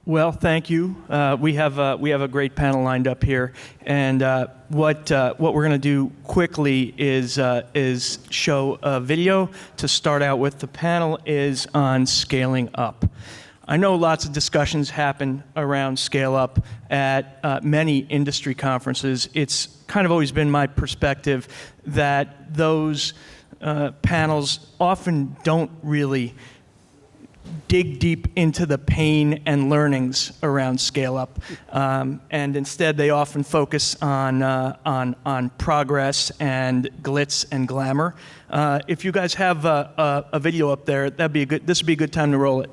Well, thank you. We have a great panel lined up here, and what we're going to do quickly is show a video to start out with. The panel is on scaling up. I know lots of discussions happen around scale up at many industry conferences. It's kind of always been my perspective that those panels often don't really dig deep into the pain and learnings around scale up, and instead they often focus on progress and glitz and glamour. If you guys have a video up there, this would be a good time to roll it.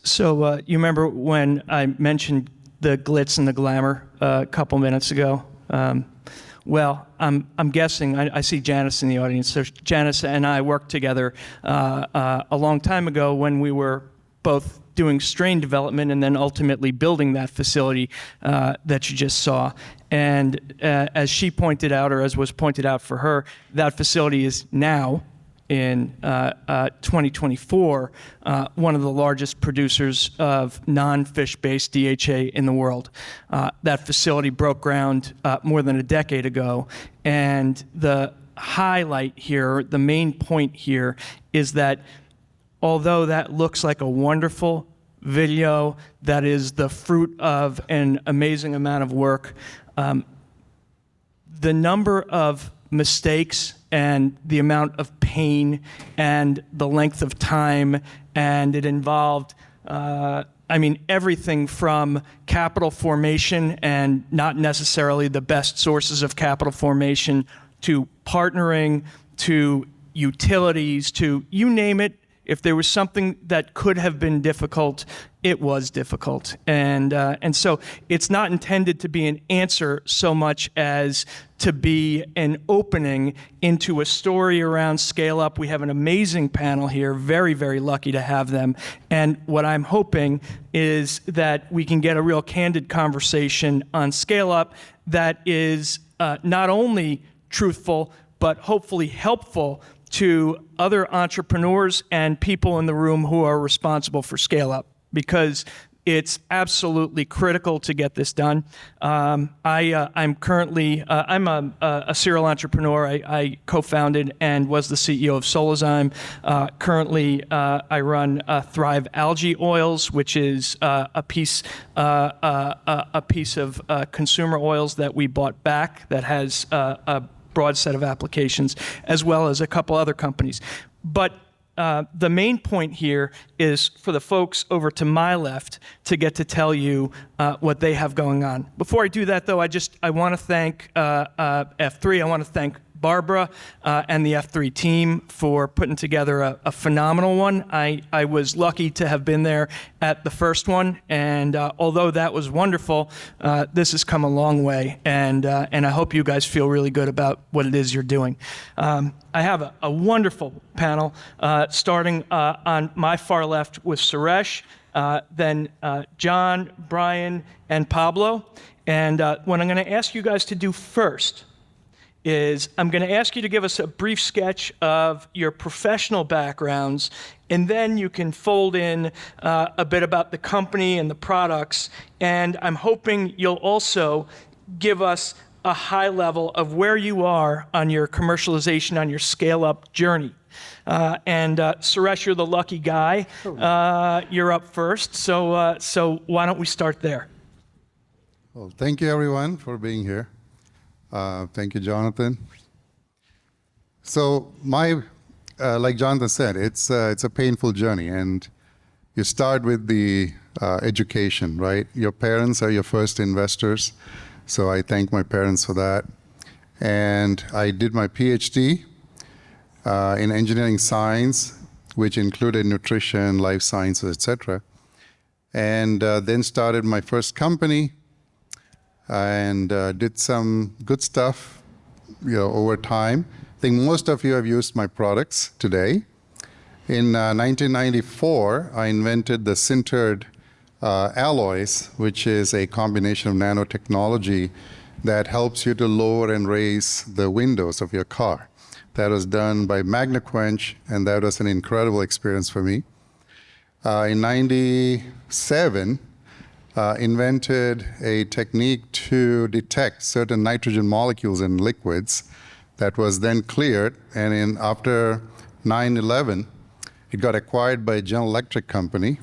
So you remember when I mentioned the glitz and the glamour a couple minutes ago? Well, I'm guessing, I see Janice in the audience. So Janice and I worked together a long time ago when we were both doing strain development and then ultimately building that facility that you just saw. And as she pointed out, or as was pointed out for her, that facility is now, in 2024, one of the largest producers of non-fish-based DHA in the world. That facility broke ground more than a decade ago, and the highlight here, the main point here, is that although that looks like a wonderful video that is the fruit of an amazing amount of work, the number of mistakes and the amount of pain and the length of time, and it involved everything from capital formation and not necessarily the best sources of capital formation to partnering to utilities to you name it. If there was something that could have been difficult, it was difficult. And so it's not intended to be an answer so much as to be an opening into a story around scale up. We have an amazing panel here, very, very lucky to have them. And what I'm hoping is that we can get a real candid conversation on scale up that is not only truthful, but hopefully helpful to other entrepreneurs and people in the room who are responsible for scale up, because it's absolutely critical to get this done. I'm currently, I'm a serial entrepreneur. I co-founded and was the CEO of Solazyme. Currently, I run Thrive Algae Oils, which is a piece of consumer oils that we bought back that has a broad set of applications, as well as a couple other companies. But the main point here is for the folks over to my left to get to tell you what they have going on. Before I do that, though, I want to thank F3. I want to thank Barbara and the F3 team for putting together a phenomenal one. I was lucky to have been there at the first one, and although that was wonderful, this has come a long way, and I hope you guys feel really good about what it is you're doing. I have a wonderful panel, starting on my far left with Suresh, then John, Brian, and Pablo. And what I'm going to ask you guys to do first is I'm going to ask you to give us a brief sketch of your professional backgrounds, and then you can fold in a bit about the company and the products. And I'm hoping you'll also give us a high level of where you are on your commercialization, on your scale-up journey. And Suresh, you're the lucky guy. You're up first, so why don't we start there? Well, thank you everyone for being here. Thank you, Jonathan. So my like Jonathan said, it's a painful journey, and you start with the education, right? Your parents are your first investors, so I thank my parents for that. And I did my PhD in engineering science, which included nutrition, life sciences, etc. And then started my first company and did some good stuff, over time. I think most of you have used my products today. In 1994, I invented the sintered alloys, which is a combination of nanotechnology that helps you to lower and raise the windows of your car. That was done by MagnaQuench, and that was an incredible experience for me. In 97, invented a technique to detect certain nitrogen molecules in liquids that was then cleared, and after 9/11, it got acquired by General Electric company,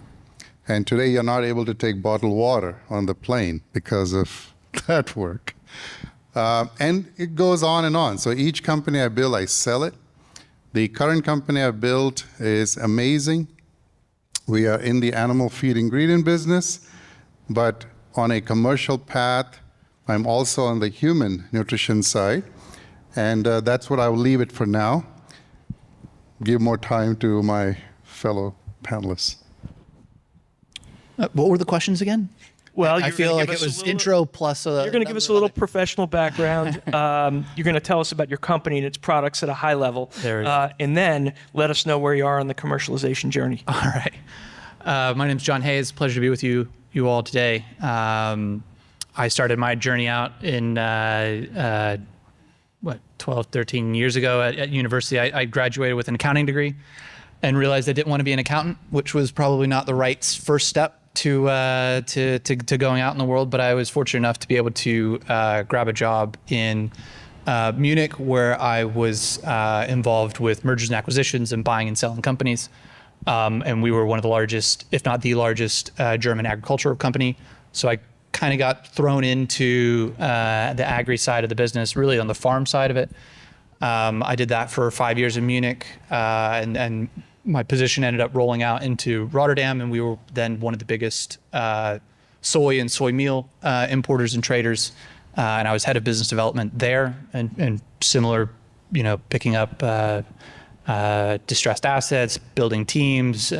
and today you're not able to take bottled water on the plane because of that work. And it goes on and on. So each company I build, I sell it. The current company I built is amazing. We are in the animal feed ingredient business, but on a commercial path, I'm also on the human nutrition side. And that's what I will leave it for now. Give more time to my fellow panelists. What were the questions again? Well, I feel like it was intro plus. You're going to give us a little professional background. You're going to tell us about your company and its products at a high level, and then let us know where you are on the commercialization journey. All right. My name's John Hayes. Pleasure to be with you all today. I started my journey out in 12, 13 years ago at university. I graduated with an accounting degree and realized I didn't want to be an accountant, which was probably not the right first step to going out in the world. But I was fortunate enough to be able to grab a job in Munich, where I was involved with mergers and acquisitions and buying and selling companies. And we were one of the largest, if not the largest, German agricultural company. So I kind of got thrown into the agri side of the business, really on the farm side of it. I did that for 5 years in Munich, and my position ended up rolling out into Rotterdam, and we were then one of the biggest soy and soy meal importers and traders. And I was head of business development there, and similar, picking up distressed assets, building teams,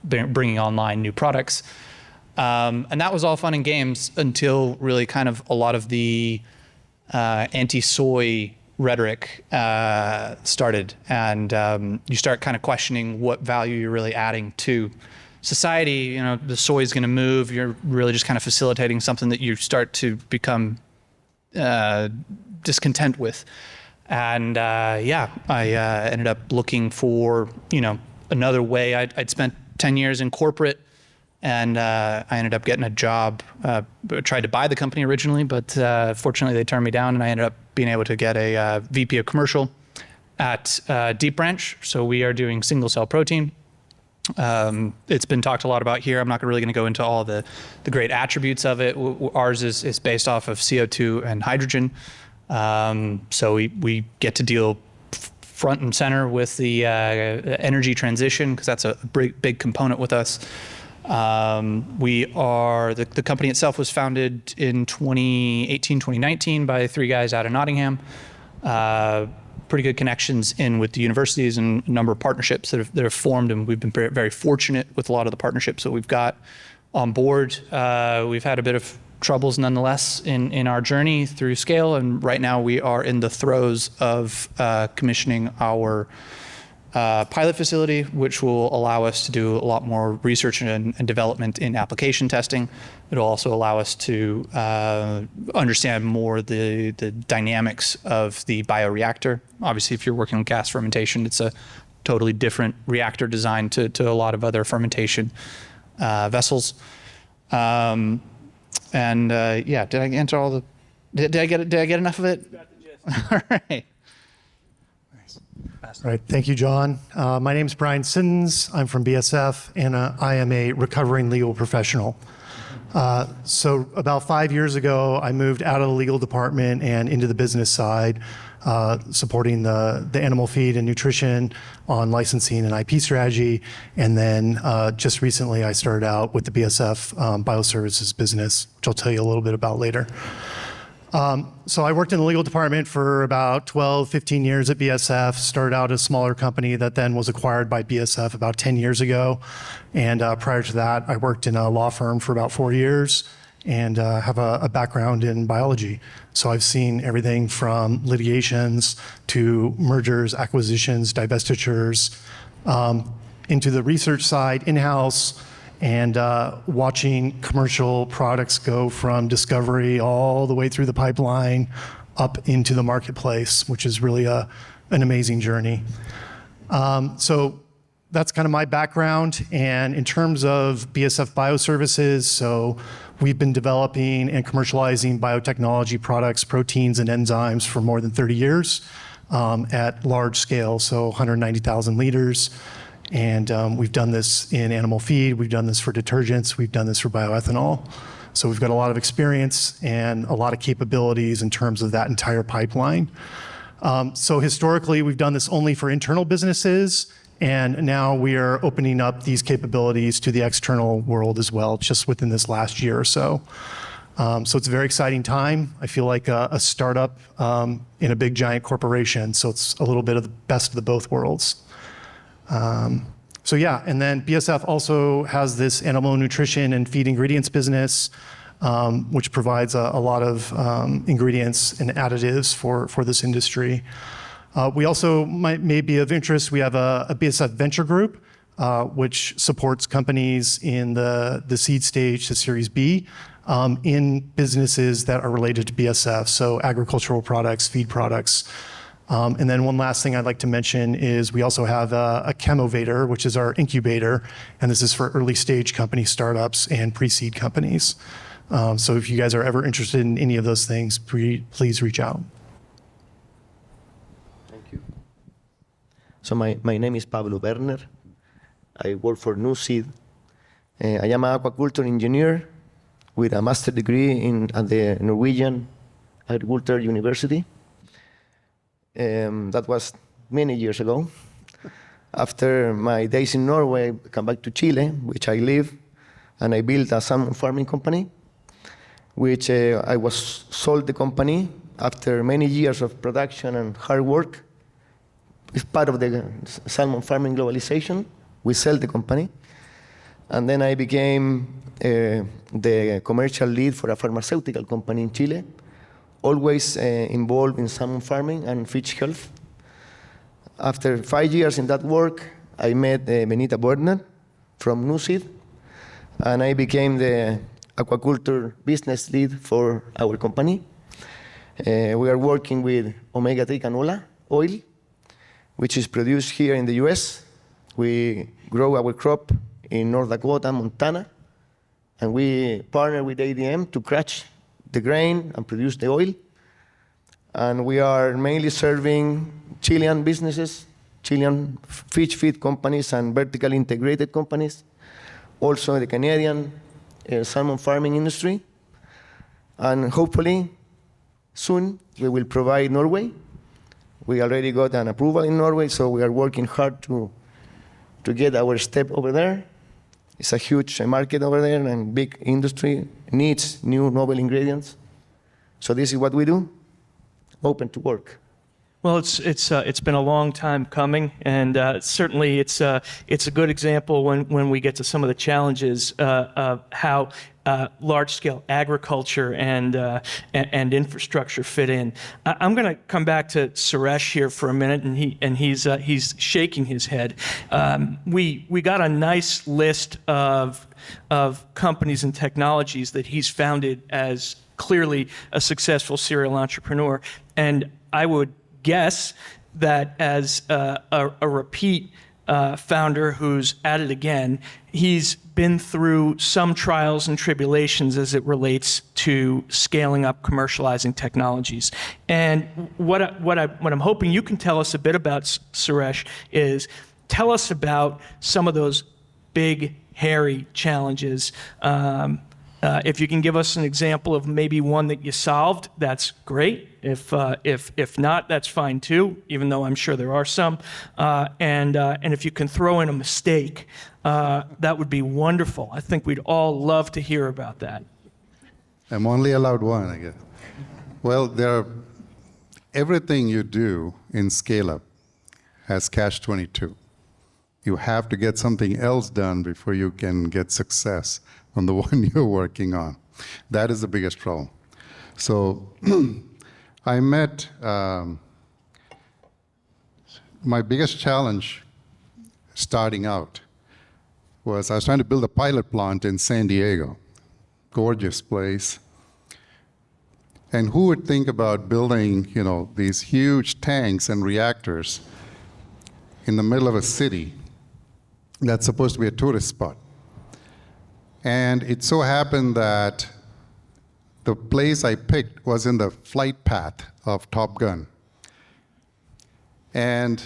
bringing online new products. And that was all fun and games until really kind of a lot of the anti-soy rhetoric started, and you start kind of questioning what value you're really adding to society. The soy is going to move. You're really just kind of facilitating something that you start to become discontent with. And I ended up looking for another way. I'd spent 10 years in corporate, and I ended up getting a job. Tried to buy the company originally, but fortunately they turned me down, and I ended up being able to get a VP of commercial at Deep Branch. So we are doing single cell protein. It's been talked a lot about here. I'm not really going to go into all the great attributes of it. Ours is based off of CO2 and hydrogen. So we get to deal front and center with the energy transition, because that's a big component with us. The company itself was founded in 2018, 2019 by 3 guys out of Nottingham. Pretty good connections in with the universities and a number of partnerships that have formed, and we've been very fortunate with a lot of the partnerships that we've got on board. We've had a bit of troubles nonetheless in our journey through scale, and right now we are in the throes of commissioning our pilot facility, which will allow us to do a lot more research and development in application testing. It'll also allow us to understand more the dynamics of the bioreactor. Obviously, if you're working with gas fermentation, it's a totally different reactor design to a lot of other fermentation vessels. Did I answer all the? Did I get enough of it? You got the gist. All right. All right, thank you, John. My name is Brian Siddons. I'm from BASF, and I am a recovering legal professional. So about 5 years ago, I moved out of the legal department and into the business side. supporting the animal feed and nutrition on licensing and IP strategy. And then just recently, I started out with the BASF bioservices business, which I'll tell you a little bit about later. So I worked in the legal department for about 12, 15 years at BASF, started out as a smaller company that then was acquired by BASF about 10 years ago. And prior to that, I worked in a law firm for about 4 years and have a background in biology. So I've seen everything from litigations to mergers, acquisitions, divestitures, into the research side, in-house, and watching commercial products go from discovery all the way through the pipeline up into the marketplace, which is really an amazing journey. So that's kind of my background. And in terms of BASF Bioservices, so we've been developing and commercializing biotechnology products, proteins, and enzymes for more than 30 years at large scale, so 190,000 liters. And we've done this in animal feed, we've done this for detergents, we've done this for bioethanol. So we've got a lot of experience and a lot of capabilities in terms of that entire pipeline. So historically, we've done this only for internal businesses, and now we are opening up these capabilities to the external world as well, just within this last year or so. So it's a very exciting time. I feel like a startup in a big giant corporation, so it's a little bit of the best of the both worlds. So yeah, and then BASF also has this animal nutrition and feed ingredients business, which provides a lot of ingredients and additives for this industry. We also may be of interest, we have a BASF venture group, which supports companies in the seed stage to Series B in businesses that are related to BASF, so agricultural products, feed products. And then one last thing I'd like to mention is we also have a Chemovator, which is our incubator, and this is for early stage company startups and pre-seed companies. So if you guys are ever interested in any of those things, please reach out. Thank you. So my name is Pablo Berner. I work for Nuseed. I am an aquaculture engineer with a master's degree at the Norwegian Agriculture University. That was many years ago. After my days in Norway, I come back to Chile, which I live, and I built a salmon farming company, which I was sold the company after many years of production and hard work. It's part of the salmon farming globalization. We sell the company. And then I became the commercial lead for a pharmaceutical company in Chile, always involved in salmon farming and fish health. After 5 years in that work, I met Benita Berner from Nuseed, and I became the aquaculture business lead for our company. We are working with omega-3 canola oil, which is produced here in the US. We grow our crop in North Dakota, Montana, and we partner with ADM to crush the grain and produce the oil. And we are mainly serving Chilean businesses, Chilean fish feed companies and vertically integrated companies, also the Canadian salmon farming industry. And hopefully, soon, we will provide Norway. We already got an approval in Norway, so we are working hard to get our step over there. It's a huge market over there, and big industry needs new novel ingredients. So this is what we do, open to work. Well, it's been a long time coming, and certainly it's a good example when we get to some of the challenges of how large-scale agriculture and infrastructure fit in. I'm going to come back to Suresh here for a minute, and he's shaking his head. We got a nice list of companies and technologies that he's founded as clearly a successful serial entrepreneur, and I would guess that as a repeat founder who's at it again, he's been through some trials and tribulations as it relates to scaling up commercializing technologies. And what I'm hoping you can tell us a bit about, Suresh, is tell us about some of those big, hairy challenges If you can give us an example of maybe one that you solved, that's great. If not, that's fine too, even though I'm sure there are some. And if you can throw in a mistake, that would be wonderful. I think we'd all love to hear about that. I'm only allowed one, I guess. Well, everything you do in scale-up has catch-22. You have to get something else done before you can get success on the one you're working on. That is the biggest problem. So I met, my biggest challenge starting out was I was trying to build a pilot plant in San Diego. Gorgeous place. And who would think about building, these huge tanks and reactors in the middle of a city that's supposed to be a tourist spot? And it so happened that the place I picked was in the flight path of Top Gun. And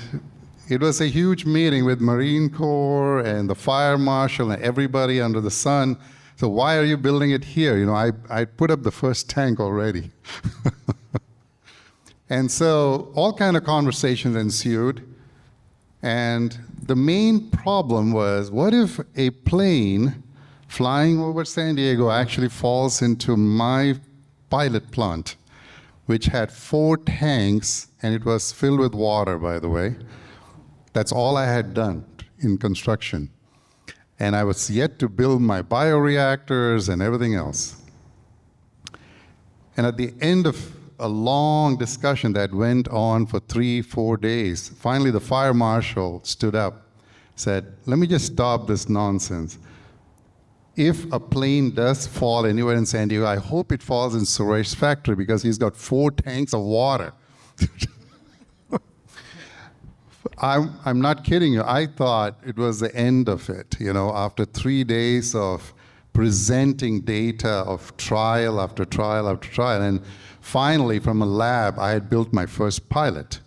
it was a huge meeting with Marine Corps and the fire marshal and everybody under the sun. So why are you building it here? I put up the first tank already. And so all kind of conversations ensued. And the main problem was, what if a plane flying over San Diego actually falls into my pilot plant, which had 4 tanks, and it was filled with water, by the way. That's all I had done in construction. And I was yet to build my bioreactors and everything else. And at the end of a long discussion that went on for 3-4 days, finally the fire marshal stood up, said, let me just stop this nonsense. If a plane does fall anywhere in San Diego, I hope it falls in Suresh's factory because he's got 4 tanks of water. I'm not kidding you. I thought it was the end of it, after 3 days of presenting data of trial after trial after trial. And finally, from a lab, I had built my first pilot.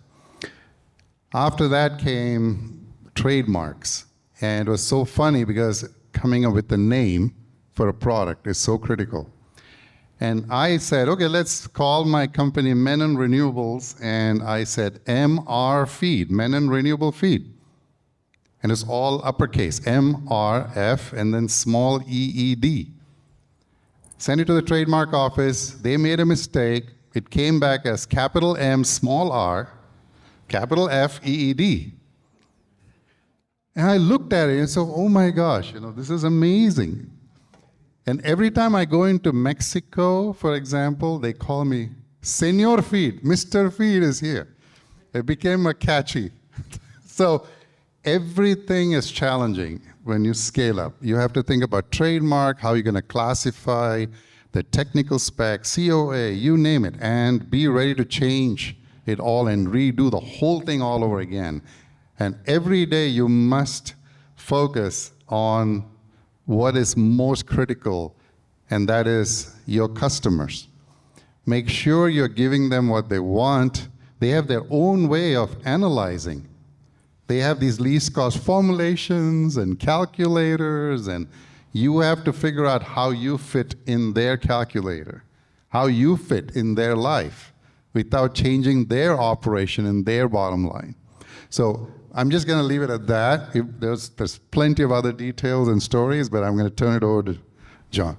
After that came trademarks. And it was so funny because coming up with the name for a product is so critical. And I said, okay, let's call my company Menon Renewables. And I said, MR Feed, Menon Renewable Feed. And it's all uppercase, MRF, and then small EED. Sent it to the trademark office. They made a mistake. It came back as capital M, small r, capital F, EED. And I looked at it and said, oh my gosh, this is amazing. And every time I go into Mexico, for example, they call me Senor Feed, Mr. Feed is here. It became a catchy. So everything is challenging when you scale up. You have to think about trademark, how you're going to classify, the technical specs, COA, you name it, and be ready to change it all and redo the whole thing all over again. And every day you must focus on what is most critical, and that is your customers. Make sure you're giving them what they want. They have their own way of analyzing. They have these least cost formulations and calculators, and you have to figure out how you fit in their calculator, how you fit in their life without changing their operation and their bottom line. So I'm just going to leave it at that. There's plenty of other details and stories, but I'm going to turn it over to John.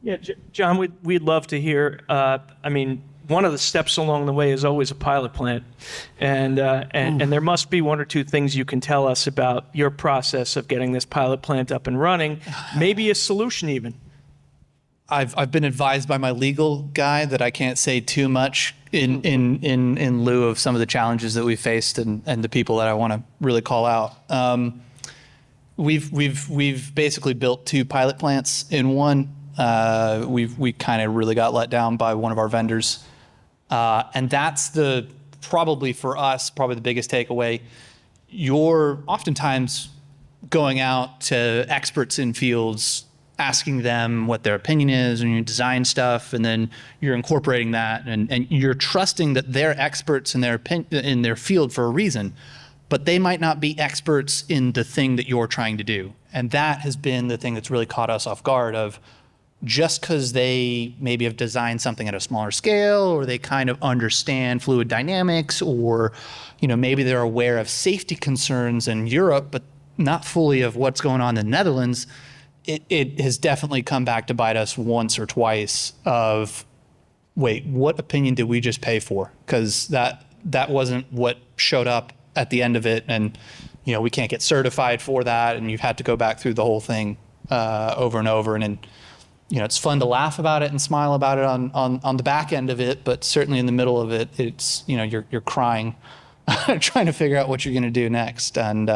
Yeah, John, we'd love to hear. One of the steps along the way is always a pilot plant, and there must be 1 or 2 things you can tell us about your process of getting this pilot plant up and running, maybe a solution even. I've been advised by my legal guy that I can't say too much in lieu of some of the challenges that we faced and the people that I want to really call out. We've basically built 2 pilot plants. In one, we kind of really got let down by one of our vendors, and that's probably the biggest takeaway. You're oftentimes going out to experts in fields, asking them what their opinion is and you design stuff, and then you're incorporating that and you're trusting that they're experts in their field for a reason, but they might not be experts in the thing that you're trying to do. And that has been the thing that's really caught us off guard of, just because they maybe have designed something at a smaller scale, or they kind of understand fluid dynamics, or maybe they're aware of safety concerns in Europe, but not fully of what's going on in the Netherlands, it has definitely come back to bite us once or twice of, wait, what opinion did we just pay for? Because that wasn't what showed up at the end of it, and we can't get certified for that, and you've had to go back through the whole thing over and over, and then it's fun to laugh about it and smile about it on the back end of it, but certainly in the middle of it, it's you're crying, trying to figure out what you're going to do next, and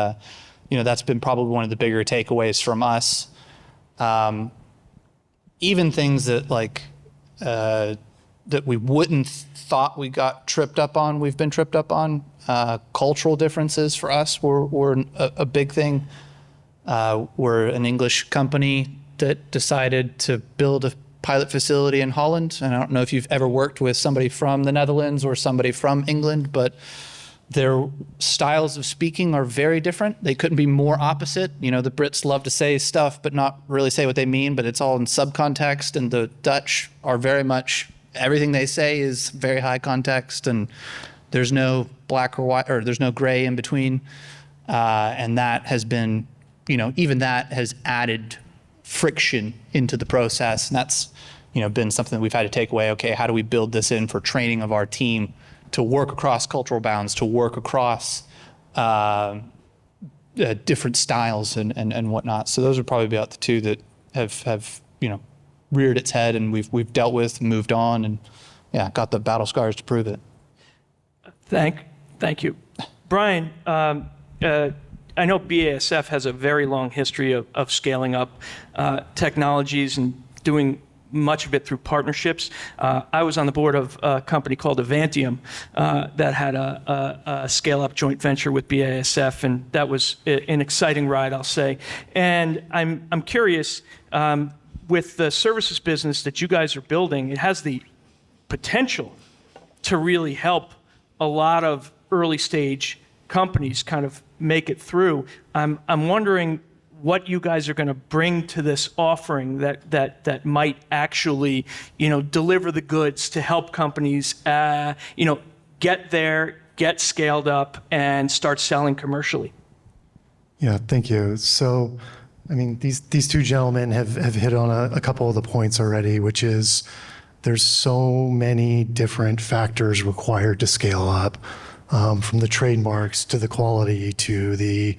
that's been probably one of the bigger takeaways from us. Even things that that we wouldn't thought we got tripped up on, we've been tripped up on. Cultural differences for us were a big thing. We're an English company that decided to build a pilot facility in Holland. And I don't know if you've ever worked with somebody from the Netherlands or somebody from England, but their styles of speaking are very different. They couldn't be more opposite. The Brits love to say stuff, but not really say what they mean, but it's all in subcontext. And the Dutch are very much, everything they say is very high context, and there's no black or white, or there's no gray in between. And that has been, even that has added friction into the process. And that's, been something that we've had to take away. Okay, how do we build this in for training of our team to work across cultural bounds, to work across different styles and whatnot. So those are probably about the two that have reared its head, and we've dealt with and moved on, and got the battle scars to prove it. Thank you. Brian, I know BASF has a very long history of scaling up technologies and doing much of it through partnerships. I was on the board of a company called Avantium that had a scale-up joint venture with BASF, and that was an exciting ride, I'll say. And I'm curious, with the services business that you guys are building, it has the potential to really help a lot of early stage companies kind of make it through. I'm wondering what you guys are going to bring to this offering that might actually, deliver the goods to help companies, get there, get scaled up, and start selling commercially. Yeah, thank you. So, these two gentlemen have hit on a couple of the points already, which is there's so many different factors required to scale up, from the trademarks to the quality to the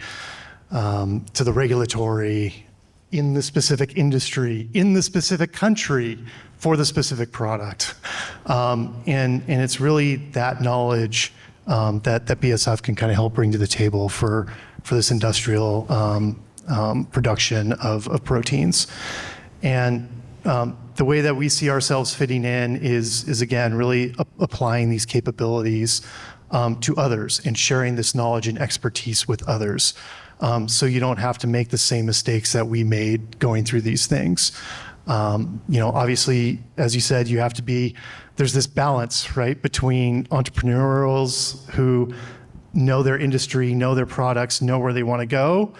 regulatory in the specific industry, in the specific country for the specific product. And it's really that knowledge that BASF can kind of help bring to the table for this industrial production of proteins. And the way that we see ourselves fitting in is again, really applying these capabilities to others and sharing this knowledge and expertise with others. So you don't have to make the same mistakes that we made going through these things. Obviously, as you said, there's this balance, right, between entrepreneurs who know their industry, know their products, know where they want to go,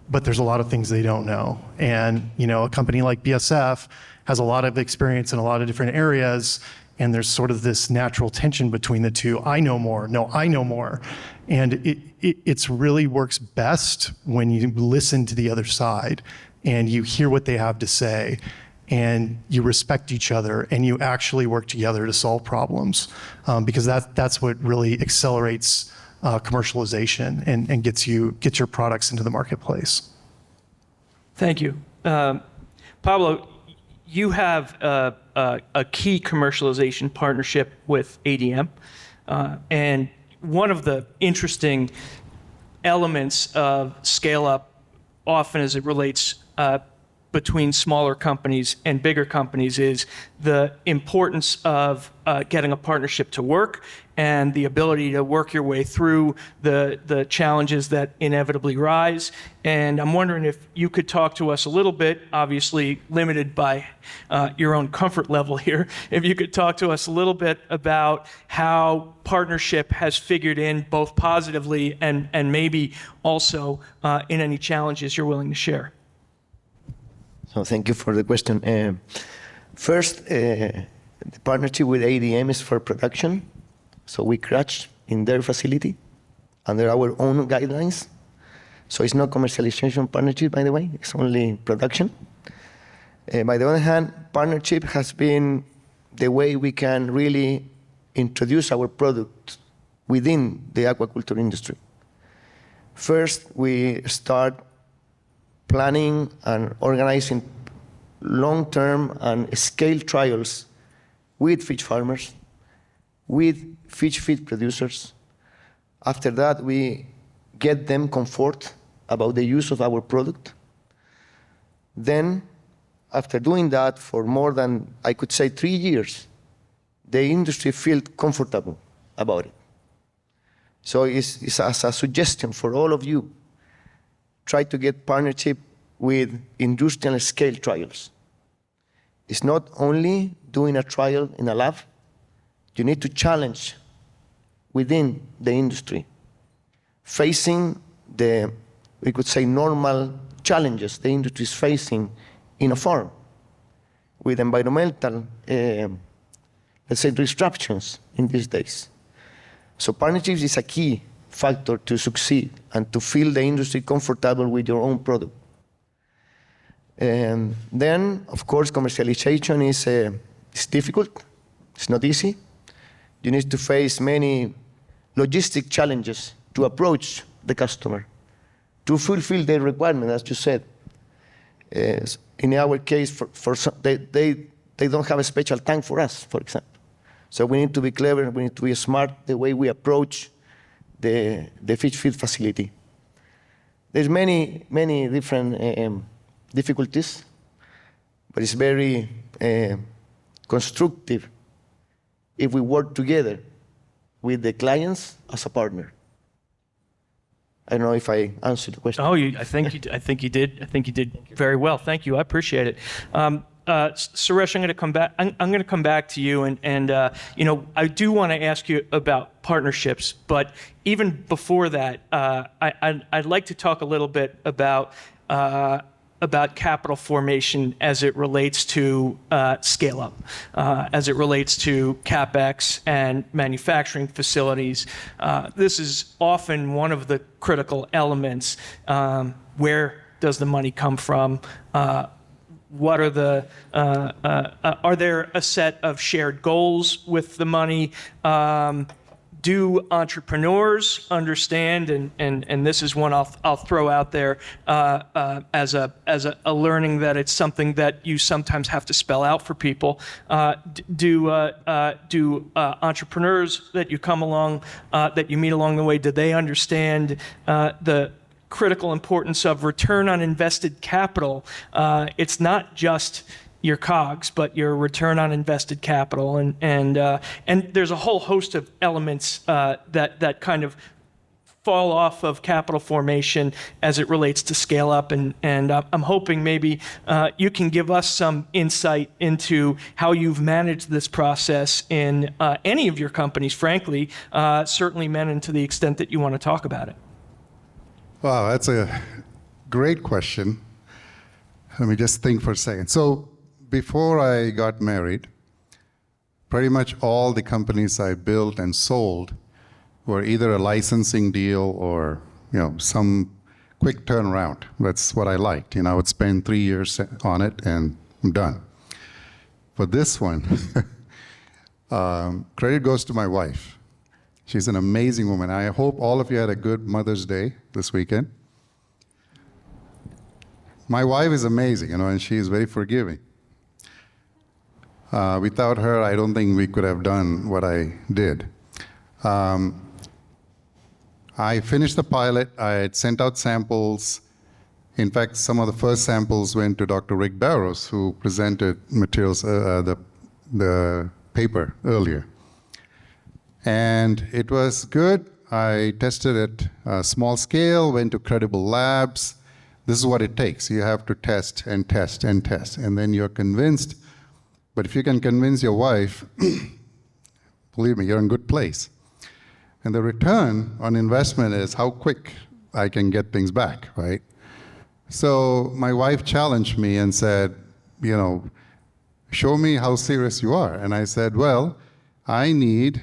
but there's a lot of things they don't know. And, a company like BASF has a lot of experience in a lot of different areas, and there's sort of this natural tension between the two. I know more. No, I know more. And it's really works best when you listen to the other side and you hear what they have to say and you respect each other and you actually work together to solve problems, because that's what really accelerates commercialization and gets your products into the marketplace. Thank you. Pablo, you have a key commercialization partnership with ADM, and one of the interesting elements of scale up, often as it relates between smaller companies and bigger companies, is the importance of getting a partnership to work and the ability to work your way through the challenges that inevitably rise. And I'm wondering if you could talk to us a little bit, obviously limited by your own comfort level here, if you could talk to us a little bit about how partnership has figured in both positively and maybe also in any challenges you're willing to share. So thank you for the question. First, the partnership with ADM is for production. So we crush in their facility under our own guidelines. So it's not commercialization partnership, by the way, it's only production. By the other hand, partnership has been the way we can really introduce our product within the aquaculture industry. First, we start planning and organizing long-term and scale trials with fish farmers, with fish feed producers. After that, we get them comfort about the use of our product. Then, after doing that for more than, I could say, 3 years, the industry felt comfortable about it. So it's as a suggestion for all of you, try to get partnership with industrial scale trials. It's not only doing a trial in a lab, you need to challenge within the industry, facing the, we could say, normal challenges the industry is facing in a farm with environmental, let's say, disruptions in these days. So partnerships is a key factor to succeed and to feel the industry comfortable with your own product. And then, of course, commercialization is difficult. It's not easy. You need to face many logistic challenges to approach the customer, to fulfill their requirement, as you said. In our case, for some, they don't have a special tank for us, for example. So we need to be clever, we need to be smart the way we approach the fish feed facility. There's many different difficulties, but it's very constructive if we work together with the clients as a partner. I don't know if I answered the question. Oh, I think you did. I think you did very well. Thank you. I appreciate it. Suresh, I'm going to come back. I'm going to come back to you, and you know, I do want to ask you about partnerships. But even before that, I'd like to talk a little bit about capital formation as it relates to scale up, as it relates to CapEx and manufacturing facilities. This is often one of the critical elements. Where does the money come from? What are the, are there a set of shared goals with the money? Do entrepreneurs understand, and this is one I'll throw out there as a learning that it's something that you sometimes have to spell out for people. Do entrepreneurs that you come along, that you meet along the way, do they understand the critical importance of return on invested capital? It's not just your COGS, but your return on invested capital, and there's a whole host of elements that kind of fall off of capital formation as it relates to scale up, and I'm hoping maybe you can give us some insight into how you've managed this process in any of your companies, frankly, certainly Menon, to the extent that you want to talk about it. Wow, that's a great question. Let me just think for a second. So before I got married, pretty much all the companies I built and sold were either a licensing deal or, you know, some quick turnaround. That's what I liked. You know, I would spend 3 years on it and I'm done. For this one, credit goes to my wife. She's an amazing woman. I hope all of you had a good Mother's Day this weekend. My wife is amazing, you know, and she is very forgiving. Without her, I don't think we could have done what I did. I finished the pilot. I had sent out samples. In fact, some of the first samples went to Dr. Rick Barrows, who presented materials, the paper earlier. And it was good. I tested it small scale, went to credible labs. This is what it takes. You have to test and test and test, and then you're convinced. But if you can convince your wife, believe me, you're in a good place. And the return on investment is how quick I can get things back, right? So my wife challenged me and said, show me how serious you are. And I said, well, I need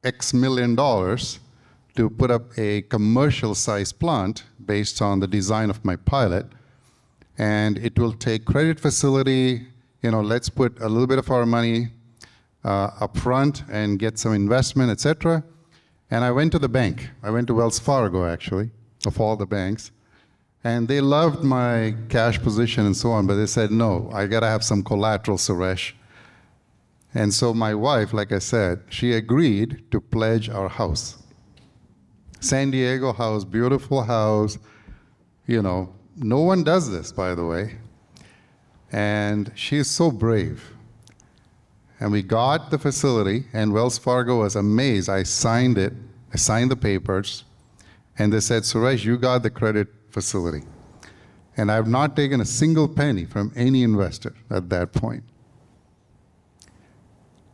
X million dollars to put up a commercial size plant based on the design of my pilot. And it will take credit facility, let's put a little bit of our money up front and get some investment, etc. And I went to the bank. I went to Wells Fargo, actually, of all the banks. And they loved my cash position and so on, but they said, no, I got to have some collateral, Suresh. And so my wife, like I said, she agreed to pledge our house. San Diego house, beautiful house. No one does this, by the way. And she's so brave. And we got the facility, and Wells Fargo was amazed. I signed it. I signed the papers. And they said, Suresh, you got the credit facility. And I've not taken a single penny from any investor at that point.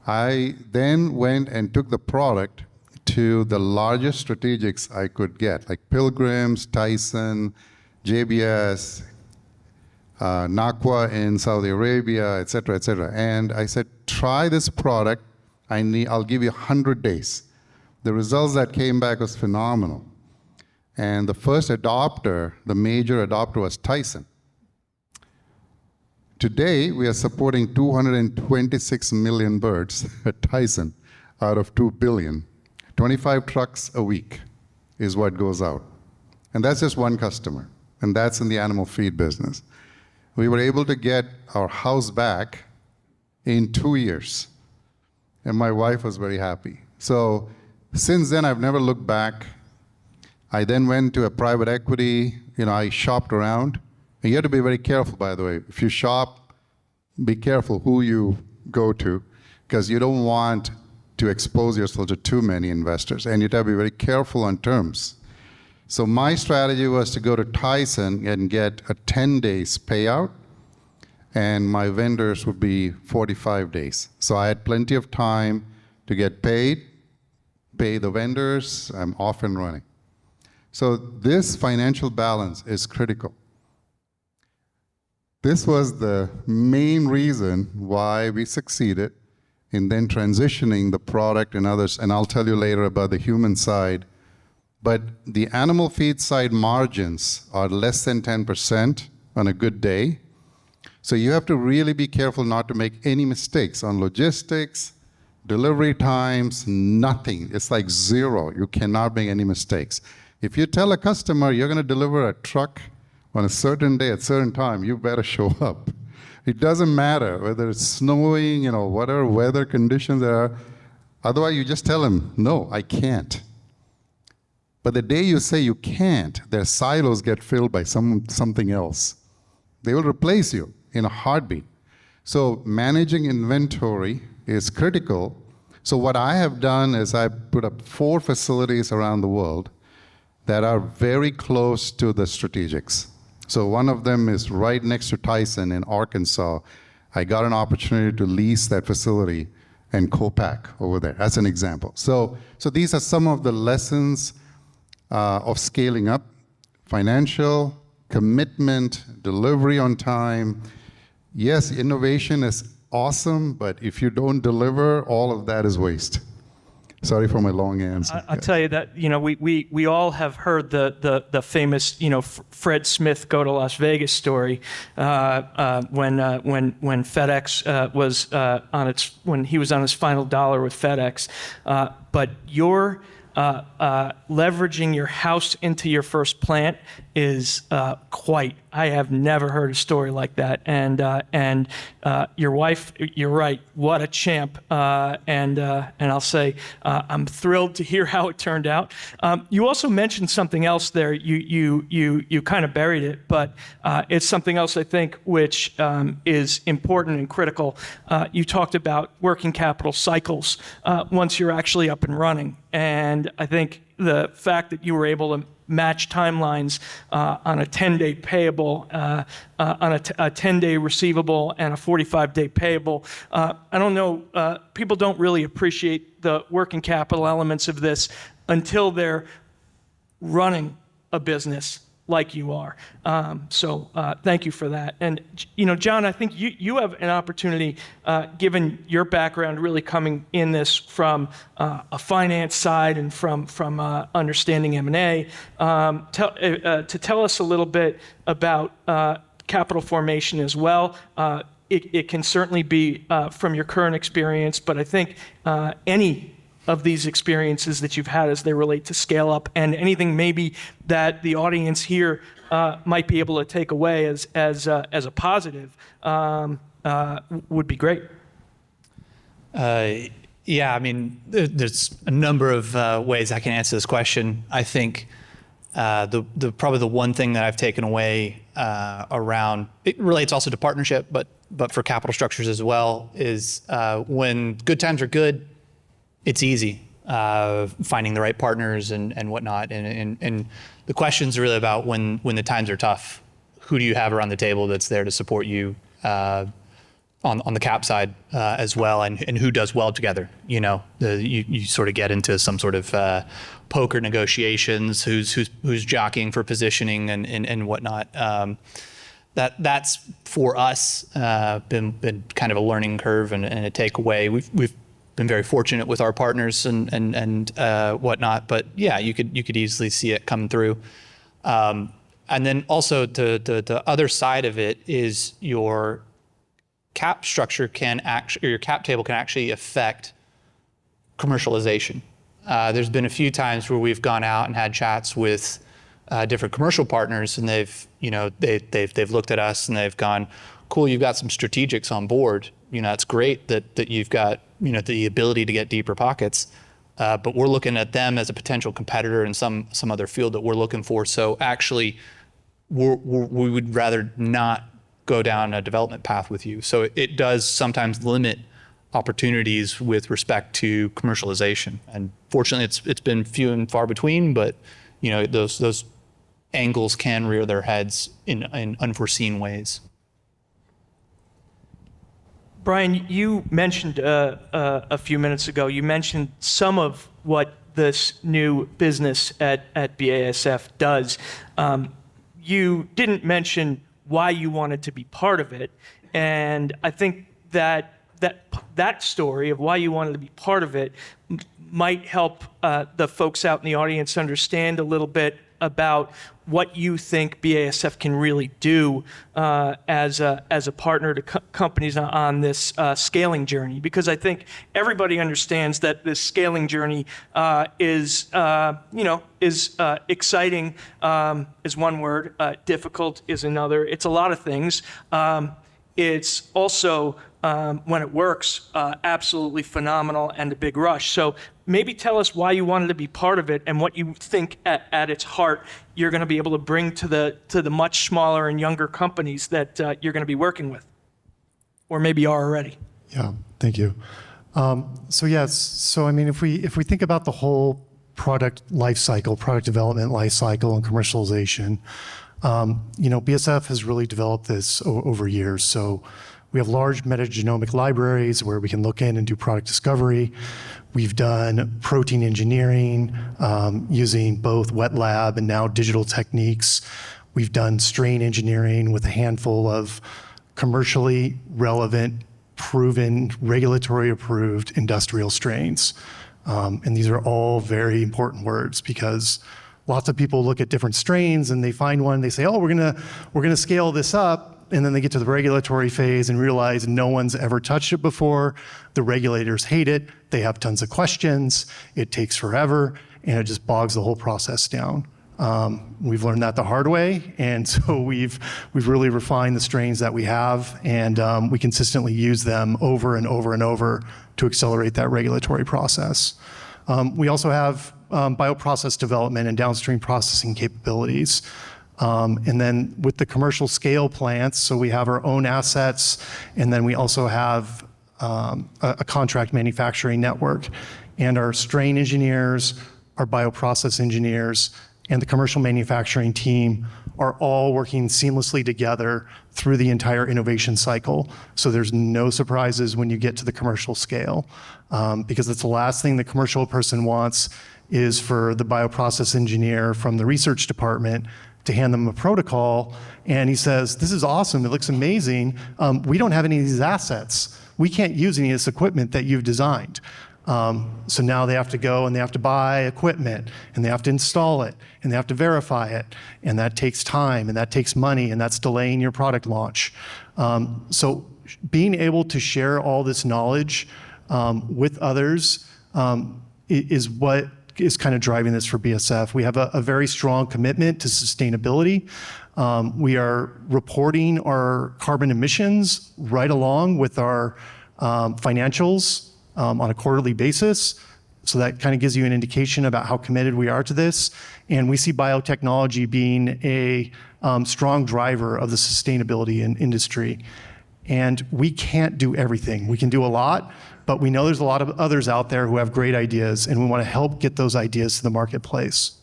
I then went and took the product to the largest strategics I could get, like Pilgrims, Tyson, JBS, Naqua in Saudi Arabia, et cetera, et cetera. And I said, try this product. I'll give you 100 days. The results that came back was phenomenal. And the first adopter, the major adopter, was Tyson. Today, we are supporting 226 million birds at Tyson out of 2 billion. 25 trucks a week is what goes out. And that's just one customer. And that's in the animal feed business. We were able to get our house back in 2 years. And my wife was very happy. So since then, I've never looked back. I then went to a private equity. I shopped around. And you have to be very careful, by the way. If you shop, be careful who you go to, because you don't want to expose yourself to too many investors. And you have to be very careful on terms. So my strategy was to go to Tyson and get a 10 days payout, and my vendors would be 45 days. So I had plenty of time to get paid, pay the vendors, I'm off and running. So this financial balance is critical. This was the main reason why we succeeded in then transitioning the product and others, and I'll tell you later about the human side. But the animal feed side margins are less than 10% on a good day. So you have to really be careful not to make any mistakes on logistics, delivery times, nothing. It's like zero. You cannot make any mistakes. If you tell a customer you're going to deliver a truck on a certain day at a certain time, you better show up. It doesn't matter whether it's snowing, whatever weather conditions there are. Otherwise, you just tell them, no, I can't. But the day you say you can't, their silos get filled by something else. They will replace you in a heartbeat. So managing inventory is critical. So what I have done is I put up 4 facilities around the world that are very close to the strategics. So one of them is right next to Tyson in Arkansas. I got an opportunity to lease that facility and co-pack over there. That's an example. So these are some of the lessons of scaling up: financial, commitment, delivery on time. Yes, innovation is awesome, but if you don't deliver, all of that is waste. Sorry for my long answer. I'll tell you that, we all have heard the famous, Fred Smith go to Las Vegas story when FedEx was when he was on his final dollar with FedEx. But you're leveraging your house into your first plant is I have never heard a story like that. And your wife, you're right, what a champ. And I'll say I'm thrilled to hear how it turned out. You also mentioned something else there. You kind of buried it, but it's something else I think which is important and critical. You talked about working capital cycles once you're actually up and running. And I think the fact that you were able to match timelines on a 10-day payable, on a 10-day receivable, and a 45-day payable. I don't know, people don't really appreciate the working capital elements of this until they're running a business like you are. So thank you for that. And, John, I think you have an opportunity, given your background really coming in this from a finance side and from understanding M&A, to tell us a little bit about capital formation as well. It can certainly be from your current experience, but I think any of these experiences that you've had as they relate to scale up, and anything maybe that the audience here might be able to take away as a positive would be great. Yeah, I mean, there's a number of ways I can answer this question. I think probably the one thing that I've taken away around, it relates also to partnership, but for capital structures as well, is when good times are good, it's easy finding the right partners and whatnot. And the question's really about when the times are tough, who do you have around the table that's there to support you on the cap side as well, and who does well together. You sort of get into some sort of poker negotiations, who's jockeying for positioning and whatnot. That's for us been kind of a learning curve and a takeaway. We've been very fortunate with our partners and whatnot, but yeah, you could easily see it come through. And then also the other side of it is your cap structure your cap table can actually affect commercialization. There's been a few times where we've gone out and had chats with different commercial partners, and they've looked at us and they've gone, cool, you've got some strategics on board. It's great that you've got the ability to get deeper pockets, but we're looking at them as a potential competitor in some other field that we're looking for. So actually, we would rather not go down a development path with you. So it does sometimes limit opportunities with respect to commercialization. And fortunately, it's been few and far between, but those angles can rear their heads in unforeseen ways. Brian, you mentioned a few minutes ago, you mentioned some of what this new business at BASF does. You didn't mention why you wanted to be part of it. And I think that story of why you wanted to be part of it might help the folks out in the audience understand a little bit about what you think BASF can really do as a partner to companies on this scaling journey. Because I think everybody understands that this scaling journey is exciting is one word, difficult is another. It's a lot of things. It's also, when it works, absolutely phenomenal and a big rush. So maybe tell us why you wanted to be part of it and what you think at its heart you're going to be able to bring to the much smaller and younger companies that you're going to be working with, or maybe are already. Yeah, thank you. So I mean, if we think about the whole product life cycle, product development life cycle, and commercialization, BASF has really developed this over years. So we have large metagenomic libraries where we can look in and do product discovery. We've done protein engineering using both wet lab and now digital techniques. We've done strain engineering with a handful of commercially relevant, proven, regulatory approved industrial strains. And these are all very important words because lots of people look at different strains and they find one, they say, oh, we're gonna scale this up. And then they get to the regulatory phase and realize no one's ever touched it before. The regulators hate it. They have tons of questions. It takes forever, and it just bogs the whole process down. We've learned that the hard way, and so we've really refined the strains that we have, and we consistently use them over and over and over to accelerate that regulatory process. We also have bioprocess development and downstream processing capabilities. And then with the commercial scale plants, so we have our own assets, and then we also have a contract manufacturing network. And our strain engineers, our bioprocess engineers, and the commercial manufacturing team are all working seamlessly together through the entire innovation cycle. So there's no surprises when you get to the commercial scale, because it's the last thing the commercial person wants is for the bioprocess engineer from the research department to hand them a protocol, and he says, this is awesome, it looks amazing. We don't have any of these assets. We can't use any of this equipment that you've designed. So now they have to go and they have to buy equipment, and they have to install it, and they have to verify it, and that takes time, and that takes money, and that's delaying your product launch. So being able to share all this knowledge with others is what is kind of driving this for BASF. We have a very strong commitment to sustainability. We are reporting our carbon emissions right along with our financials on a quarterly basis. So that kind of gives you an indication about how committed we are to this. And we see biotechnology being a strong driver of the sustainability in industry. And we can't do everything. We can do a lot, but we know there's a lot of others out there who have great ideas, and we want to help get those ideas to the marketplace.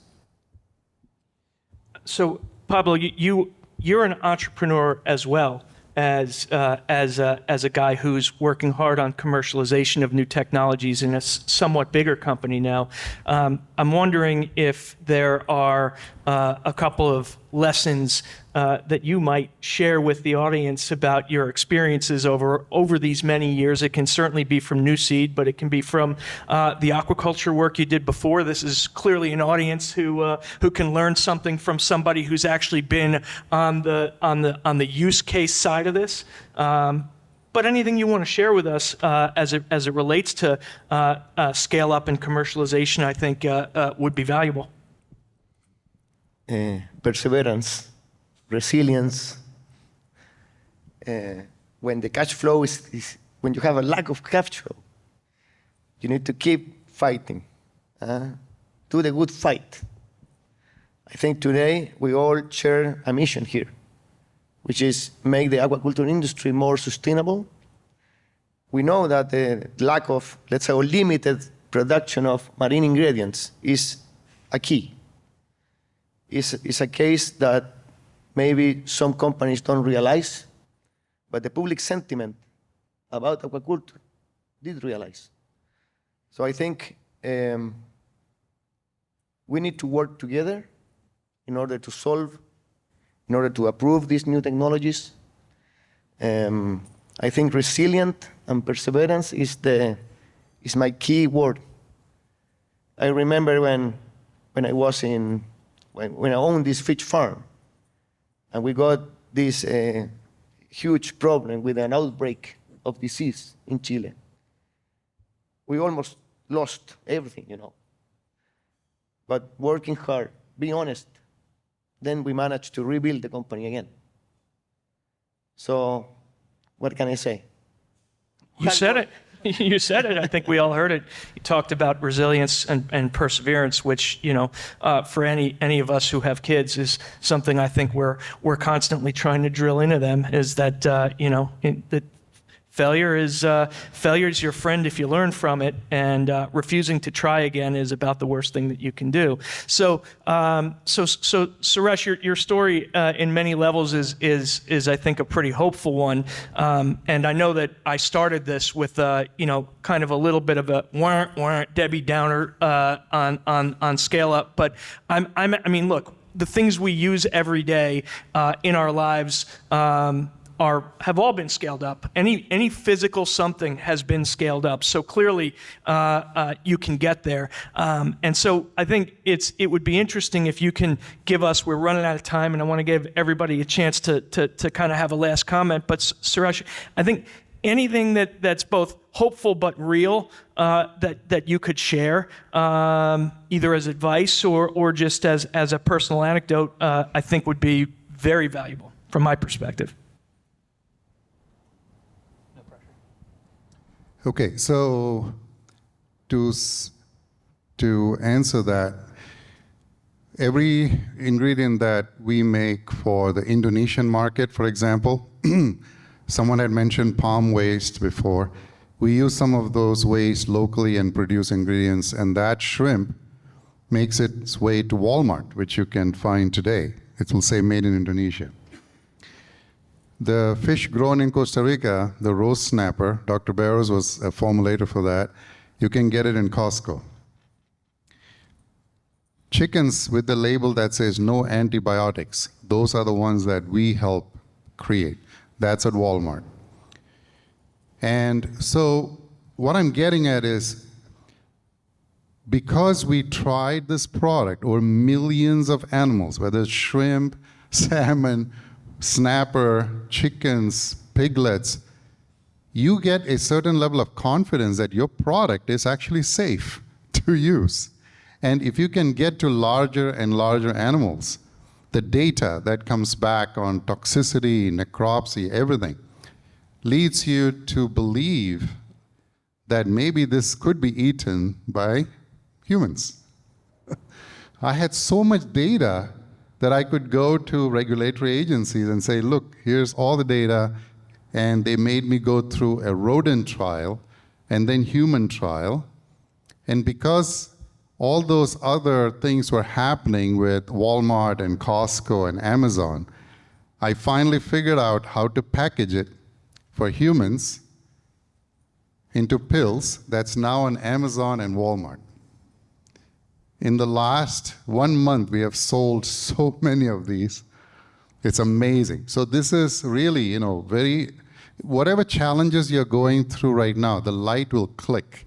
So, Pablo, you're an entrepreneur as well as a guy who's working hard on commercialization of new technologies in a somewhat bigger company now. I'm wondering if there are a couple of lessons that you might share with the audience about your experiences over these many years. It can certainly be from Nuseed, but it can be from the aquaculture work you did before. This is clearly an audience who can learn something from somebody who's actually been on the use case side of this. But anything you want to share with us as it relates to scale up and commercialization, I think would be valuable. Perseverance, resilience. When the cash flow is when you have a lack of cash flow, you need to keep fighting. Do the good fight. I think today we all share a mission here, which is make the aquaculture industry more sustainable. We know that the lack of, let's say, or limited production of marine ingredients is a key. It's a case that maybe some companies don't realize, but the public sentiment about aquaculture did realize. So I think we need to work together in order to solve, in order to approve these new technologies. I think resilient and perseverance is my key word. I remember when I was when I owned this fish farm, and we got this huge problem with an outbreak of disease in Chile. We almost lost everything, you know. But working hard, being honest, then we managed to rebuild the company again. So, what can I say? You said it. You said it. I think we all heard it. You talked about resilience and perseverance, which, you know, for any of us who have kids is something I think we're constantly trying to drill into them, is that, you know, that failure is your friend if you learn from it, and refusing to try again is about the worst thing that you can do. So, Suresh, your story in many levels is I think a pretty hopeful one. And I know that I started this with you know, kind of a little bit of a Debbie Downer on scale up, but I mean, look, the things we use every day in our lives have all been scaled up. Any physical something has been scaled up. So clearly, you can get there. And so I think it would be interesting if you can give us. We're running out of time, and I want to give everybody a chance to kind of have a last comment. But Suresh, I think anything that's both hopeful but real that you could share, either as advice or just as a personal anecdote, I think would be very valuable from my perspective. Okay, so to answer that, every ingredient that we make for the Indonesian market, for example, someone had mentioned palm waste before. We use some of those waste locally and produce ingredients, and that shrimp makes its way to Walmart, which you can find today. It will say made in Indonesia. The fish grown in Costa Rica, the roast snapper, Dr. Barrows was a formulator for that. You can get it in Costco. Chickens with the label that says no antibiotics, those are the ones that we help create. That's at Walmart. And so what I'm getting at is, because we tried this product over millions of animals, whether it's shrimp, salmon, snapper, chickens, piglets, you get a certain level of confidence that your product is actually safe to use. And if you can get to larger and larger animals, the data that comes back on toxicity, necropsy, everything, leads you to believe that maybe this could be eaten by humans. I had so much data that I could go to regulatory agencies and say, look, here's all the data, and they made me go through a rodent trial and then human trial. And because all those other things were happening with Walmart and Costco and Amazon, I finally figured out how to package it for humans into pills that's now on Amazon and Walmart. In the last 1 month, we have sold so many of these. It's amazing. So this is really, whatever challenges you're going through right now, the light will click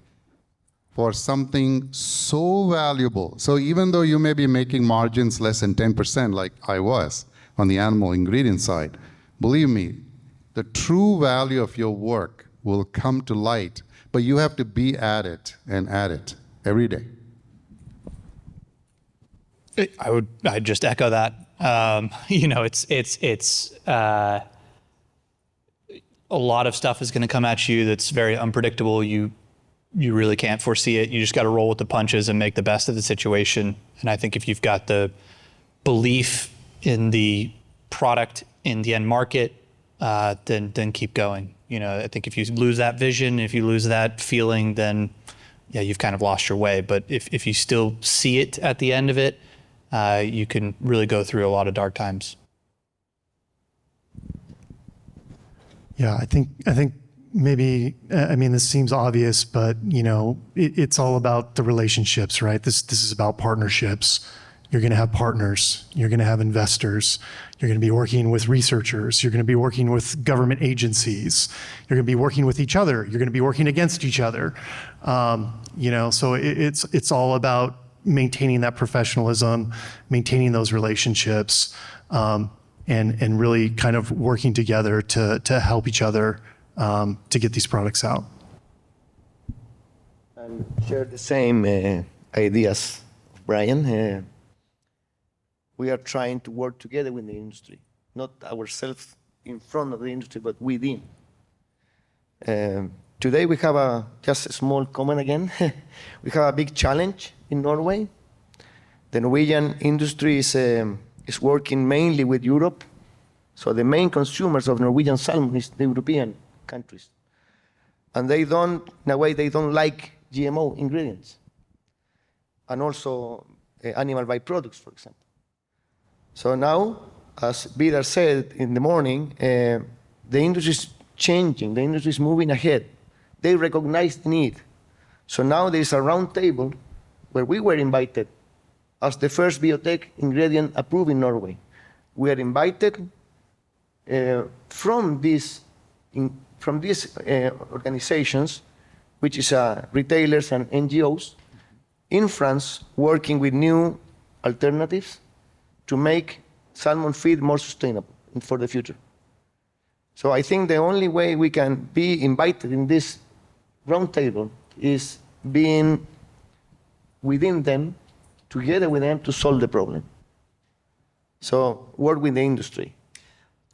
for something so valuable. So even though you may be making margins less than 10%, like I was on the animal ingredient side, believe me, the true value of your work will come to light, but you have to be at it and at it every day. I'd just echo that. It's a lot of stuff is going to come at you that's very unpredictable. You really can't foresee it. You just got to roll with the punches and make the best of the situation. And I think if you've got the belief in the product, in the end market, then keep going. I think if you lose that vision, if you lose that feeling, then yeah, you've kind of lost your way. But if you still see it at the end of it, you can really go through a lot of dark times. Yeah, I think maybe, this seems obvious, but it's all about the relationships, right? This is about partnerships. You're going to have partners. You're going to have investors. You're going to be working with researchers. You're going to be working with government agencies. You're going to be working with each other. You're going to be working against each other. So it's all about maintaining that professionalism, maintaining those relationships, and really kind of working together to help each other to get these products out. And share the same ideas of Brian. We are trying to work together with the industry, not ourselves in front of the industry, but within. Today we have just a small comment again. We have a big challenge in Norway. The Norwegian industry is working mainly with Europe. So the main consumers of Norwegian salmon is the European countries. And they don't like GMO ingredients. And also animal byproducts, for example. So now, as Vidar said in the morning, the industry is changing, the industry is moving ahead. They recognize the need. So now there is a round table where we were invited as the first biotech ingredient approved in Norway. We are invited from these organizations, which is retailers and NGOs, in France, working with new alternatives to make salmon feed more sustainable for the future. So I think the only way we can be invited in this round table is being within them, together with them to solve the problem. So work with the industry.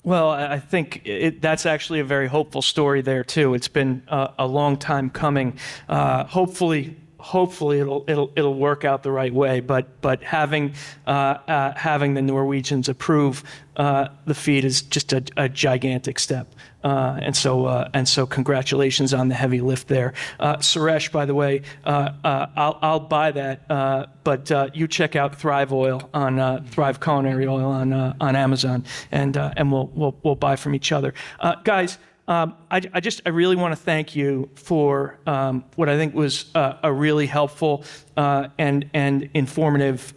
Well, I think that's actually a very hopeful story there too. It's been a long time coming. Hopefully it'll work out the right way. But having the Norwegians approve the feed is just a gigantic step. And so congratulations on the heavy lift there. Suresh, by the way, I'll buy that. But you check out Thrive Oil on Thrive Culinary Oil on Amazon, and we'll buy from each other. Guys, I really want to thank you for what I think was a really helpful and informative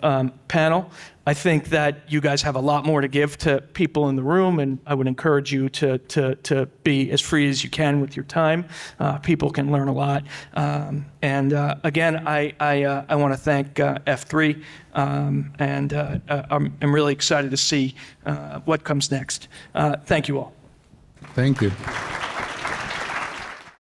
panel. I think that you guys have a lot more to give to people in the room, and I would encourage you to be as free as you can with your time. People can learn a lot. Again, I want to thank F3, and I'm really excited to see what comes next. Thank you all. Thank you.